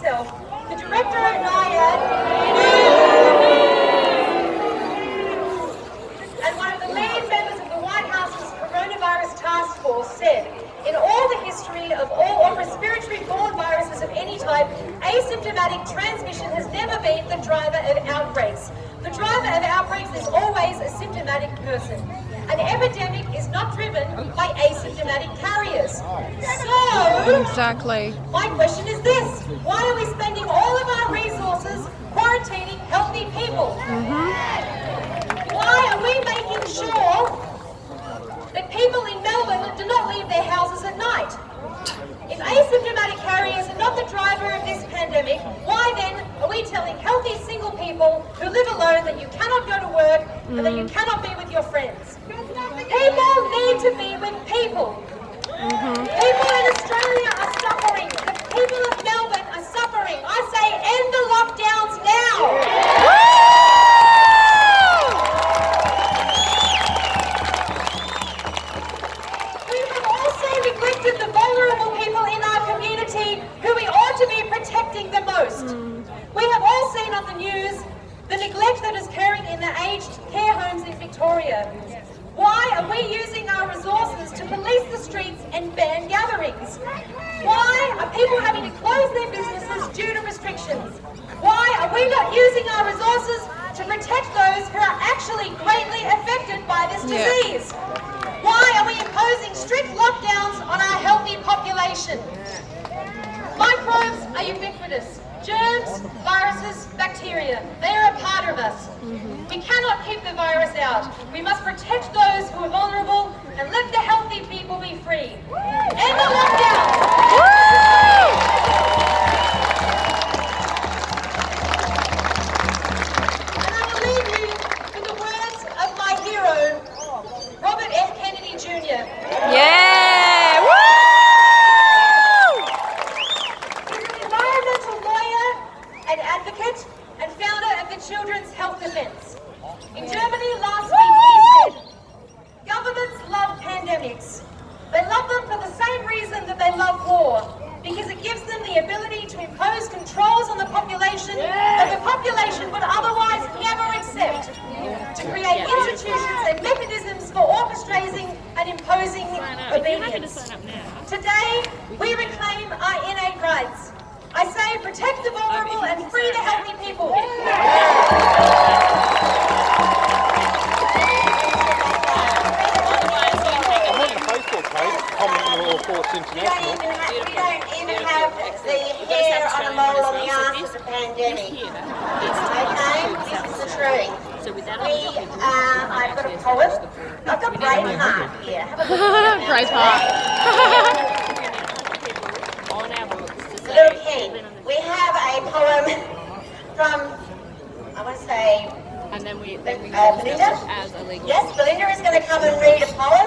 himself, the director of NIAID, and one of the lead members of the White House's coronavirus task force said, in all the history of all respiratory-borne viruses of any type, asymptomatic transmission has never been the driver of outbreaks. The driver of outbreaks is always a symptomatic person. An epidemic is not driven by asymptomatic carriers. So, Exactly. my question is this: why are we spending all of our resources quarantining healthy people? Why are we making sure that people in Melbourne do not leave their houses at night? If asymptomatic carriers are not the driver of this pandemic, why then are we telling healthy single people who live alone that you cannot go to work and that you cannot be with your friends? People need to be with people. People in Australia are suffering. The people of Melbourne are suffering. I say end the lockdowns now. We have also neglected the vulnerable people in our community who we ought to be protecting the most. We have all seen on the news the neglect that is occurring in the aged care homes in Victoria. Why are we using our resources to police the streets and ban gatherings? Why are people having to close their businesses due to restrictions? Why are we not using our resources to protect those who are actually greatly affected by this disease? Why are we imposing strict lockdowns on our healthy population? Microbes are ubiquitous. Germs, viruses, bacteria, they are a part of us. We cannot keep the virus out. We must protect those who are vulnerable and let the healthy people be free. End the lockdown! And I will leave you with the words of my hero, Robert F. Kennedy Jr. Yeah! Woo! He's an environmental lawyer and advocate and founder of the Children's Health Defence. In Germany last week he said, governments love pandemics. They love them for the same reason that they love war, because it gives them the ability to impose controls on the population that the population would otherwise never accept, to create institutions and mechanisms for orchestrating and imposing obedience. Today, we reclaim our innate rights. I say protect the vulnerable and free the healthy people. I'm on the Facebook page, commenting on All Force International. We don't even have the hair on the mole on the arse of the pandemic. Okay, this is the truth. I've got a poem. I've got Braveheart here. Have a look. Braveheart. Look here. We have a poem from, I want to say, And then we Belinda? as a legal. Yes, Belinda is going to come and read a poem.